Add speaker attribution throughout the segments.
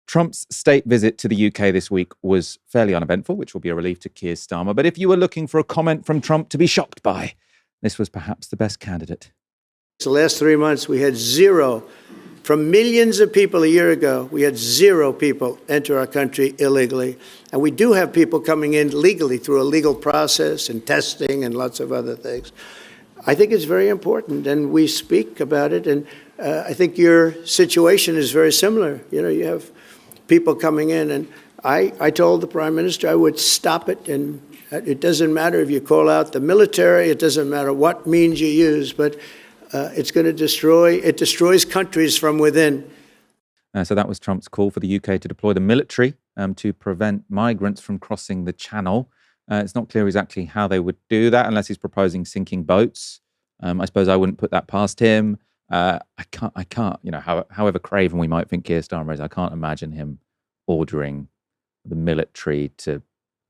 Speaker 1: Trump's state visit to the UK this week was fairly uneventful, which will be a relief to Keir Starmer. But if you were looking for a comment from Trump to be shocked by, this was perhaps the best candidate.
Speaker 2: The last 3 months, we had zero. From millions of people a year ago, we had zero people enter our country illegally. And we do have people coming in legally through a legal process and testing and lots of other things. I think it's very important, and we speak about it. And I think your situation is very similar. You know, you have people coming in, and I told the Prime Minister I would stop it, and it doesn't matter if you call out the military, it doesn't matter what means you use, but it's going to destroys countries from within.
Speaker 1: So that was Trump's call for the UK to deploy the military to prevent migrants from crossing the Channel. It's not clear exactly how they would do that unless he's proposing sinking boats. I suppose I wouldn't put that past him. I can't, you know, however craven we might think Keir Starmer is, I can't imagine him ordering the military to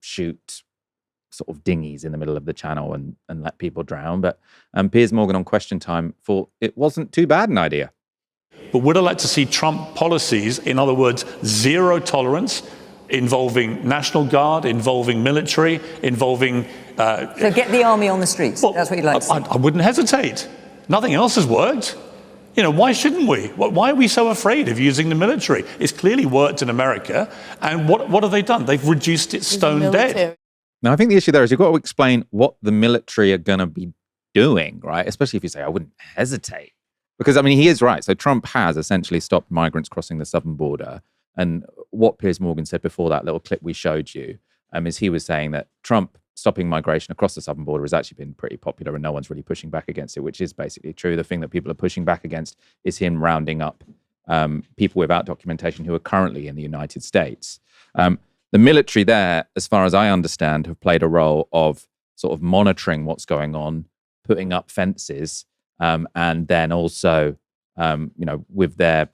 Speaker 1: shoot sort of dinghies in the middle of the Channel and let people drown. But Piers Morgan on Question Time thought it wasn't too bad an idea.
Speaker 3: But would I like to see Trump policies, in other words, zero tolerance, involving National Guard, involving military, involving...
Speaker 4: So get the army on the streets. Well, that's what you'd like to see.
Speaker 3: I wouldn't hesitate. Nothing else has worked. You know, why shouldn't we? Why are we so afraid of using the military? It's clearly worked in America. And what have they done? They've reduced it stone dead.
Speaker 1: Now, I think the issue there is you've got to explain what the military are going to be doing, right? Especially if you say, I wouldn't hesitate. Because, I mean, he is right. So Trump has essentially stopped migrants crossing the southern border. And what Piers Morgan said before that little clip we showed you is he was saying that Trump stopping migration across the southern border has actually been pretty popular and no one's really pushing back against it, which is basically true. The thing that people are pushing back against is him rounding up people without documentation who are currently in the United States. The military there, as far as I understand, have played a role of sort of monitoring what's going on, putting up fences, and then also, you know, with their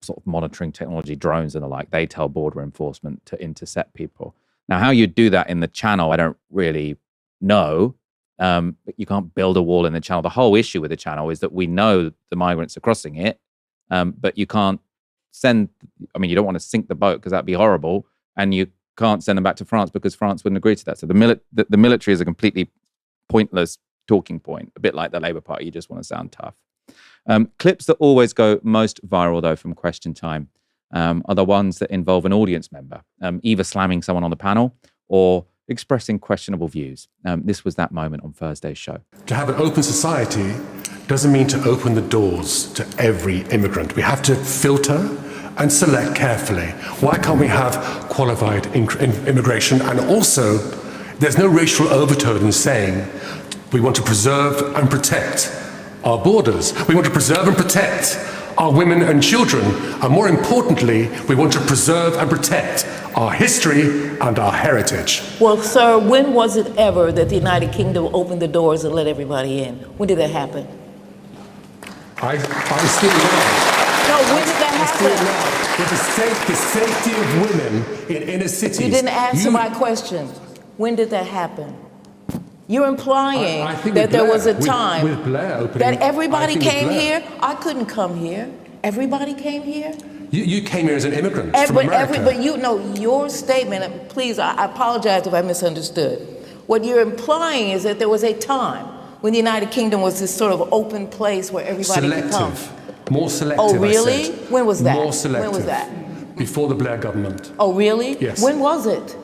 Speaker 1: sort of monitoring technology, drones and the like, they tell border enforcement to intercept people. Now, how you do that in the Channel, I don't really know. But you can't build a wall in the Channel. The whole issue with the Channel is that we know the migrants are crossing it, but you can't send, I mean, you don't want to sink the boat because that'd be horrible, and you can't send them back to France because France wouldn't agree to that. So the military is a completely pointless talking point, a bit like the Labour Party. You just want to sound tough. Clips that always go most viral, though, from Question Time are the ones that involve an audience member, either slamming someone on the panel or expressing questionable views. This was that moment on Thursday's show.
Speaker 5: To have an open society doesn't mean to open the doors to every immigrant. We have to filter and select carefully. Why can't we have qualified immigration? And also, there's no racial overtone in saying we want to preserve and protect our borders. We want to preserve and protect our women and children. And more importantly, we want to preserve and protect our history and our heritage.
Speaker 6: Well, sir, when was it ever that the United Kingdom opened the doors and let everybody in? When did that happen?
Speaker 5: I still know.
Speaker 6: No, when did that happen?
Speaker 5: With the safety of women in inner cities.
Speaker 6: You didn't answer my question. When did that happen? You're implying that there was a time
Speaker 5: with Blair opening,
Speaker 6: that everybody came here. I couldn't come here. Everybody came here.
Speaker 5: You came here as an immigrant from America.
Speaker 6: But you know, your statement, please, I apologize if I misunderstood. What you're implying is that there was a time when the United Kingdom was this sort of open place where everybody could come.
Speaker 5: More selective.
Speaker 6: Oh, really? When was that?
Speaker 5: More selective.
Speaker 6: When was that?
Speaker 5: Before the Blair government.
Speaker 6: Oh, really?
Speaker 5: Yes.
Speaker 6: When was it?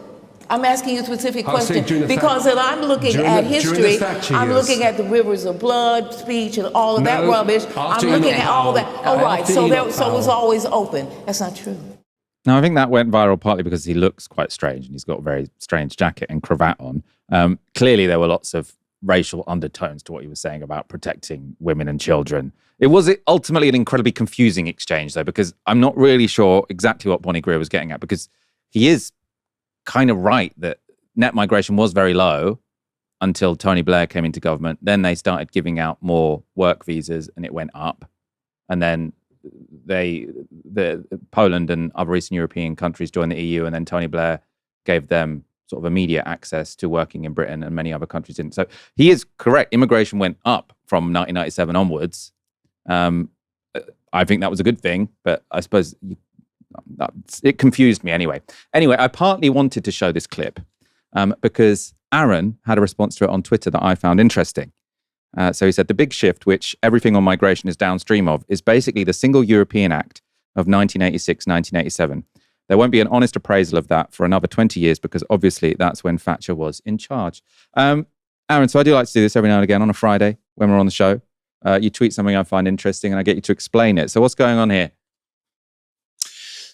Speaker 6: I'm asking you a specific question because if I'm looking at history, I'm looking at the rivers of blood speech and all of that rubbish. I'm looking at all that. Oh, right. So it was always open. That's not true.
Speaker 1: Now, I think that went viral partly because he looks quite strange and he's got a very strange jacket and cravat on. Clearly, there were lots of racial undertones to what he was saying about protecting women and children. It was ultimately an incredibly confusing exchange, though, because I'm not really sure exactly what Bonnie Greer was getting at, because he is kind of right that net migration was very low until Tony Blair came into government. Then they started giving out more work visas and it went up. And then Poland and other Eastern European countries joined the EU, and then Tony Blair gave them sort of immediate access to working in Britain, and many other countries didn't. So he is correct. Immigration went up from 1997 onwards. I think that was a good thing, but I suppose it confused me anyway. Anyway, I partly wanted to show this clip because Aaron had a response to it on Twitter that I found interesting. So he said, the big shift, which everything on migration is downstream of, is basically the Single European Act of 1986-1987. There won't be an honest appraisal of that for another 20 years because obviously that's when Thatcher was in charge. Aaron, so I do like to do this every now and again on a Friday when we're on the show. You tweet something I find interesting and I get you to explain it. So what's going on here?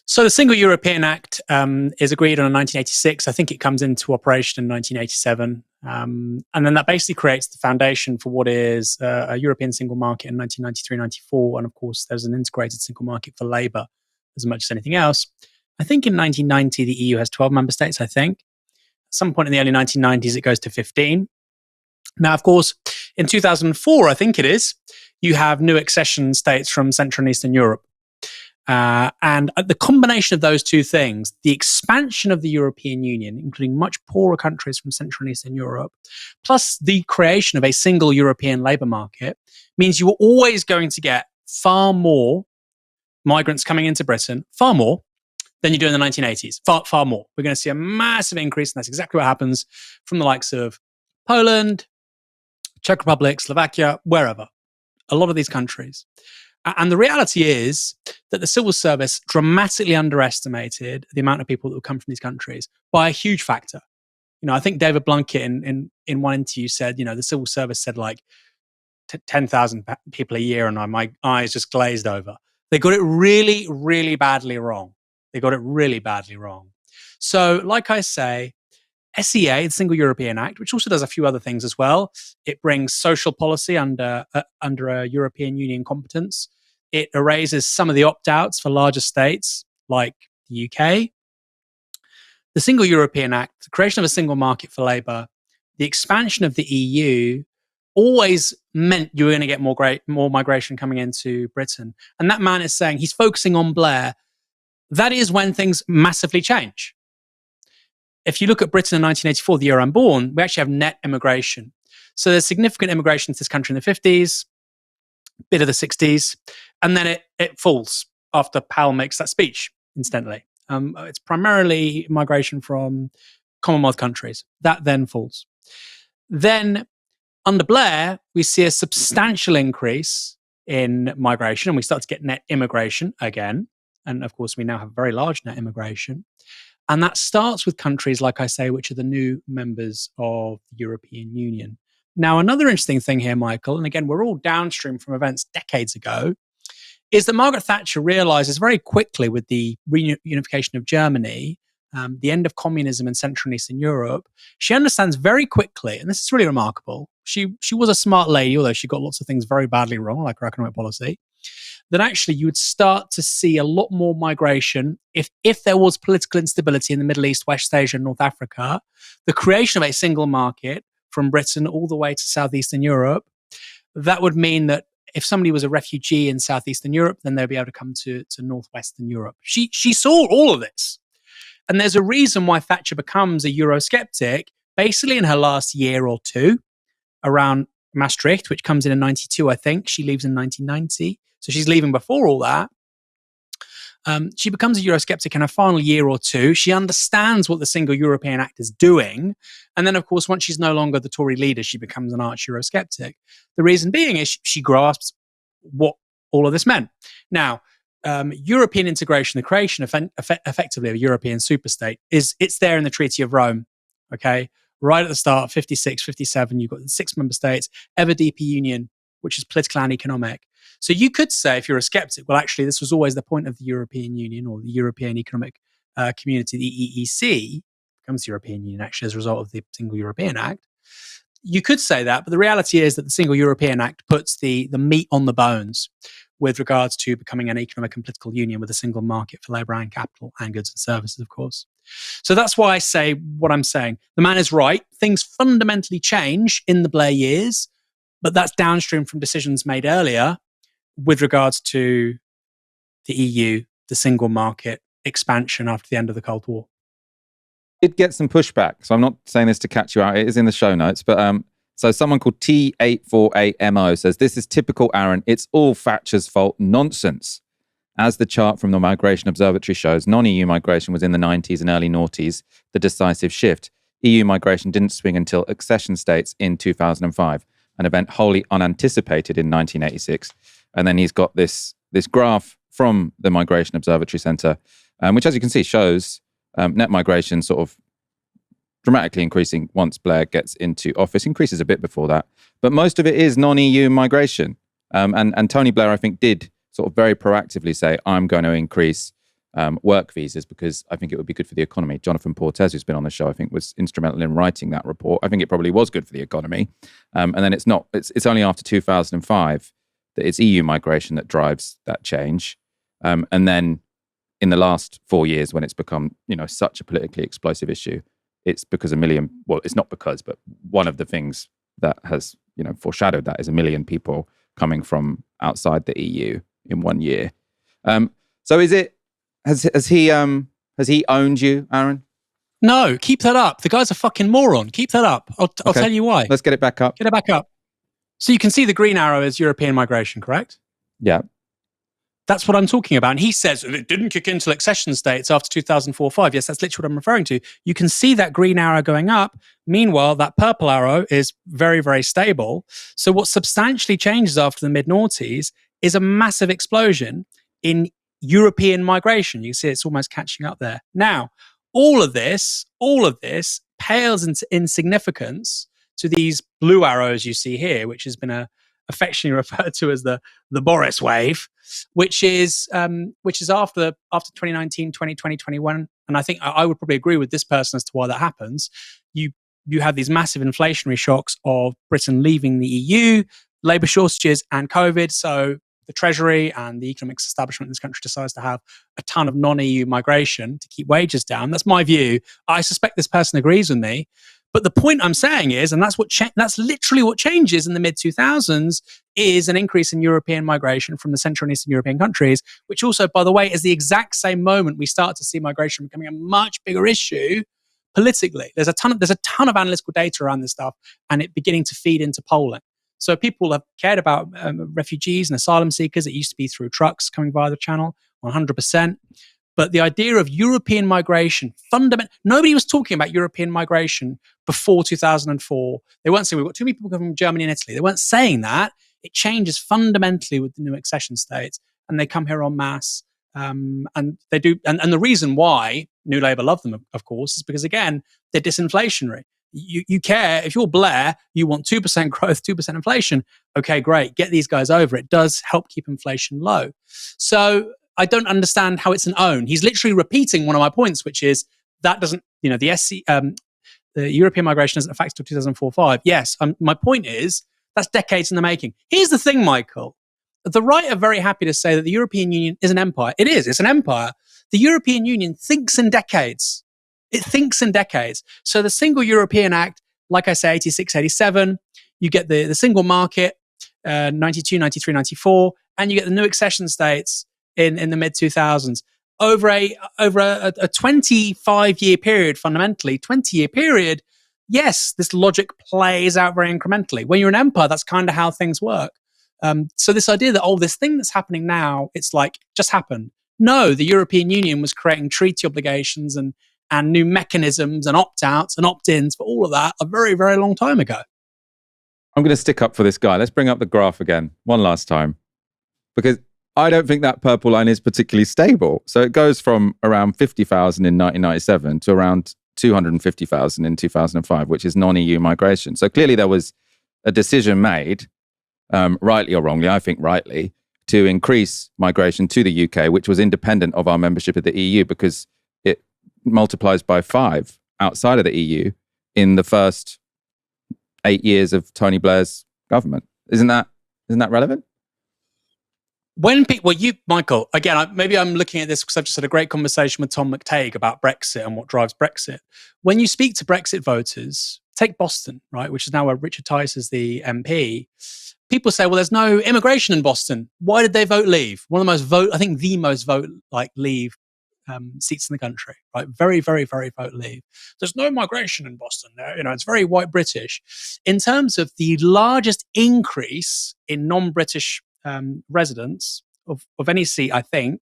Speaker 7: So the Single European Act is agreed on in 1986. I think it comes into operation in 1987. And then that basically creates the foundation for what is a European single market in 1993-94. And of course, there's an integrated single market for labour as much as anything else. I think in 1990, the EU has 12 member states, I think. At some point in the early 1990s, it goes to 15. Now, of course, in 2004, I think it is, you have new accession states from Central and Eastern Europe. And the combination of those two things, the expansion of the European Union, including much poorer countries from Central and Eastern Europe, plus the creation of a single European labour market, means you are always going to get far more migrants coming into Britain, far more than you do in the 1980s, far more. We're going to see a massive increase, and that's exactly what happens from the likes of Poland, Czech Republic, Slovakia, wherever, a lot of these countries. And the reality is that the civil service dramatically underestimated the amount of people that would come from these countries by a huge factor. You know, I think David Blunkett in one interview said, you know, the civil service said like 10,000 people a year, and my eyes just glazed over. They got it really, really badly wrong. So, like I say, SEA, the Single European Act, which also does a few other things as well. It brings social policy under a European Union competence. It erases some of the opt-outs for larger states like the UK. The Single European Act, the creation of a single market for labour, the expansion of the EU always meant you were going to get more migration coming into Britain. And that man is saying, he's focusing on Blair. That is when things massively change. If you look at Britain in 1984, the year I'm born, we actually have net immigration. So there's significant immigration to this country in the 50s, bit of the 60s, and then it falls after Powell makes that speech, incidentally. It's primarily migration from Commonwealth countries. That then falls. Then under Blair, we see a substantial increase in migration, and we start to get net immigration again. And of course, we now have very large net immigration. And that starts with countries, like I say, which are the new members of the European Union. Now, another interesting thing here, Michael, and again, we're all downstream from events decades ago, is that Margaret Thatcher realizes very quickly with the reunification of Germany, the end of communism in Central and Eastern Europe, she understands very quickly, and this is really remarkable, she was a smart lady, although she got lots of things very badly wrong, like her economic policy, that actually you would start to see a lot more migration if there was political instability in the Middle East, West Asia, and North Africa. The creation of a single market from Britain all the way to Southeastern Europe, that would mean that if somebody was a refugee in Southeastern Europe, then they'd be able to come to Northwestern Europe. She saw all of this. And there's a reason why Thatcher becomes a Eurosceptic, basically in her last year or two, around Maastricht, which comes in 92, I think. She leaves in 1990. So she's leaving before all that. She becomes a Eurosceptic in her final year or two. She understands what the Single European Act is doing. And then, of course, once she's no longer the Tory leader, she becomes an arch Eurosceptic. The reason being is she grasps what all of this meant. Now, European integration, the creation effectively of a European superstate, it's there in the Treaty of Rome, okay? Right at the start, 56, 57, you've got the 6 member states, ever deeper union, which is political and economic. So you could say, if you're a skeptic, well, actually, this was always the point of the European Union or the European Economic Community, the EEC, becomes the European Union actually as a result of the Single European Act. You could say that, but the reality is that the Single European Act puts the meat on the bones with regards to becoming an economic and political union with a single market for labour and capital and goods and services, of course. So that's why I say what I'm saying. The man is right. Things fundamentally change in the Blair years, but that's downstream from decisions made earlier with regards to the EU, the single market expansion after the end of the Cold War.
Speaker 1: It gets some pushback. So I'm not saying this to catch you out. It is in the show notes. But so someone called T848MO says, this is typical Aaron. It's all Thatcher's fault nonsense. As the chart from the Migration Observatory shows, non-EU migration was in the 90s and early noughties, the decisive shift. EU migration didn't swing until accession states in 2005, an event wholly unanticipated in 1986. And then he's got this graph from the Migration Observatory Centre, which, as you can see, shows net migration sort of dramatically increasing once Blair gets into office, increases a bit before that. But most of it is non-EU migration. And Tony Blair, I think, did sort of very proactively say, I'm going to increase work visas because I think it would be good for the economy. Jonathan Portes, who's been on the show, I think was instrumental in writing that report. I think it probably was good for the economy. And then it's only after 2005 that it's EU migration that drives that change. And then in the last 4 years, when it's become, such a politically explosive issue, it's because it's not because, but one of the things that has, foreshadowed that is 1 million people coming from outside the EU in 1 year. So has he owned you, Aaron?
Speaker 7: No, keep that up. The guy's a fucking moron. Keep that up. I'll tell you why.
Speaker 1: Let's get it back up.
Speaker 7: Get it back up. So you can see the green arrow is European migration, correct?
Speaker 1: Yeah.
Speaker 7: That's what I'm talking about. And he says it didn't kick into accession states after 2004-05. Yes, that's literally what I'm referring to. You can see that green arrow going up. Meanwhile, that purple arrow is very, very stable. So what substantially changes after the mid-noughties is a massive explosion in European migration. You can see it's almost catching up there. Now, all of this pales into insignificance to these blue arrows you see here, which has been affectionately referred to as the Boris wave, which is after 2019, 2020, 21. And I think I would probably agree with this person as to why that happens. You have these massive inflationary shocks of Britain leaving the EU, labour shortages and COVID. So the Treasury and the economics establishment in this country decides to have a ton of non-EU migration to keep wages down. That's my view. I suspect this person agrees with me. But the point I'm saying is, and that's literally what changes in the mid-2000s, is an increase in European migration from the Central and Eastern European countries, which also, by the way, is the exact same moment we start to see migration becoming a much bigger issue politically. There's a ton of analytical data around this stuff, and it beginning to feed into polling. So people have cared about refugees and asylum seekers. It used to be through trucks coming via the channel, 100%. But the idea of European migration, nobody was talking about European migration before 2004. They weren't saying we've got too many people coming from Germany and Italy. They weren't saying that. It changes fundamentally with the new accession states, and they come here en masse. And they do. And the reason why New Labour love them, of course, is because, again, they're disinflationary. You care, if you're Blair, you want 2% growth, 2% inflation. Okay, great. Get these guys over. It does help keep inflation low. So I don't understand how it's an own. He's literally repeating one of my points, which is that doesn't, the European migration isn't a factor till 2004-05. Yes, my point is that's decades in the making. Here's the thing, Michael. The right are very happy to say that the European Union is an empire. It is. It's an empire. The European Union thinks in decades. It thinks in decades. So the Single European Act, like I say, 86, 87, you get the single market, 92, 93, 94, and you get the new accession states in the mid-2000s. Over a 25-year period, fundamentally, 20-year period, yes, this logic plays out very incrementally. When you're an empire, that's kind of how things work. So this idea that, this thing that's happening now, it's like, just happened. No, the European Union was creating treaty obligations and new mechanisms and opt-outs and opt-ins for all of that a very, very long time ago.
Speaker 1: I'm going to stick up for this guy. Let's bring up the graph again, one last time, because I don't think that purple line is particularly stable. So it goes from around 50,000 in 1997 to around 250,000 in 2005, which is non-EU migration. So clearly there was a decision made, rightly or wrongly, I think rightly, to increase migration to the UK, which was independent of our membership of the EU, because it multiplies by 5 outside of the EU in the first 8 years of Tony Blair's government. Isn't that relevant?
Speaker 7: Michael, again, maybe I'm looking at this because I've just had a great conversation with Tom McTague about Brexit and what drives Brexit. When you speak to Brexit voters, take Boston, right, which is now where Richard Tice is the MP. People say, well, there's no immigration in Boston. Why did they vote leave? The most vote leave seats in the country, right? Very, very, very vote leave. There's no migration in Boston. It's very white British. In terms of the largest increase in non-British residents of any seat, I think,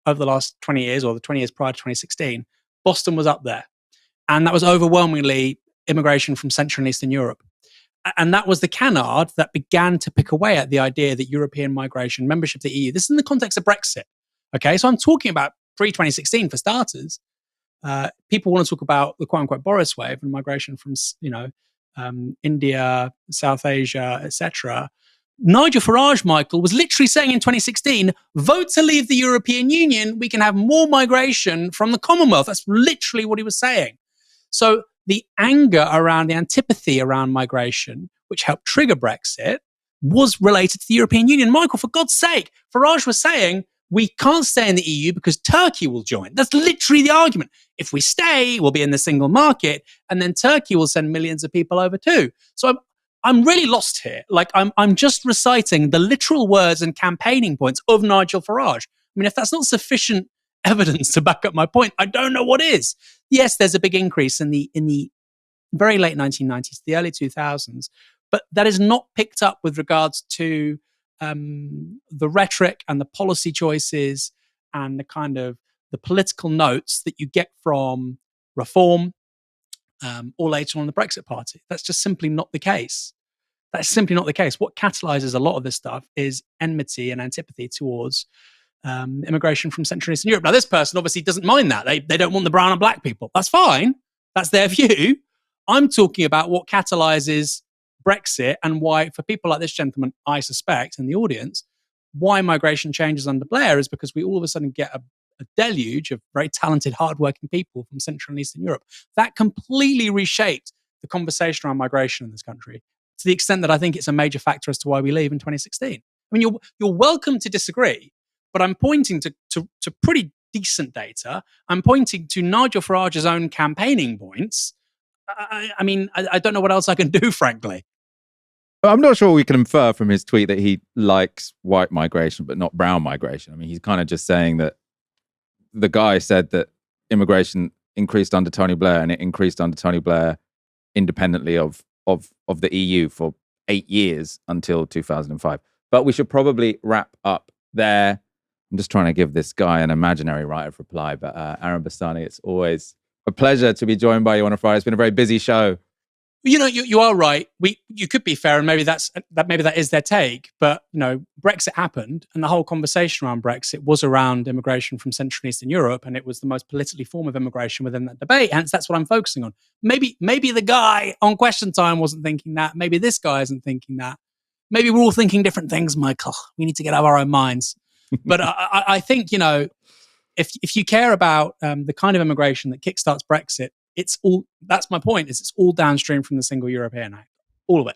Speaker 7: over the last 20 years or the 20 years prior to 2016, Boston was up there. And that was overwhelmingly immigration from Central and Eastern Europe. And that was the canard that began to pick away at the idea that European migration, membership of the EU, this is in the context of Brexit. Okay, so I'm talking about pre-2016 for starters. People want to talk about the quote-unquote Boris wave and migration from, India, South Asia, etc. Nigel Farage, Michael, was literally saying in 2016, vote to leave the European Union, we can have more migration from the Commonwealth. That's literally what he was saying. So the anger around, the antipathy around migration, which helped trigger Brexit, was related to the European Union. Michael, for God's sake, Farage was saying, we can't stay in the EU because Turkey will join. That's literally the argument. If we stay, we'll be in the single market, and then Turkey will send millions of people over too. So I'm really lost here. Like I'm just reciting the literal words and campaigning points of Nigel Farage. I mean, if that's not sufficient evidence to back up my point, I don't know what is. Yes, there's a big increase in the very late 1990s, the early 2000s, but that is not picked up with regards to the rhetoric and the policy choices and the kind of the political notes that you get from Reform or later on the Brexit Party. That's just simply not the case. That's simply not the case. What catalyzes a lot of this stuff is enmity and antipathy towards immigration from Central and Eastern Europe. Now, this person obviously doesn't mind that. They don't want the brown and black people. That's fine. That's their view. I'm talking about what catalyzes Brexit and why, for people like this gentleman, I suspect, in the audience, why migration changes under Blair is because we all of a sudden get a deluge of very talented, hardworking people from Central and Eastern Europe. That completely reshaped the conversation around migration in this country to the extent that I think it's a major factor as to why we leave in 2016. I mean, you're welcome to disagree, but I'm pointing to pretty decent data. I'm pointing to Nigel Farage's own campaigning points. I mean, I don't know what else I can do, frankly.
Speaker 1: I'm not sure we can infer from his tweet that he likes white migration, but not brown migration. I mean, he's kind of just saying that the guy said that immigration increased under Tony Blair, and it increased under Tony Blair independently of the EU for 8 years until 2005. But we should probably wrap up there. I'm just trying to give this guy an imaginary right of reply. But Aaron Bastani, it's always a pleasure to be joined by you on a Friday. It's been a very busy show.
Speaker 7: You know, you are right. You could be fair, and maybe that is their take. But you know, Brexit happened, and the whole conversation around Brexit was around immigration from Central and Eastern Europe, and it was the most politically form of immigration within that debate. Hence, that's what I'm focusing on. Maybe the guy on Question Time wasn't thinking that. Maybe this guy isn't thinking that. Maybe we're all thinking different things, Michael. We need to get out of our own minds. But I think, you know, if you care about the kind of immigration that kickstarts Brexit, it's all. That's my point. It's all downstream from the Single European Act, all of it.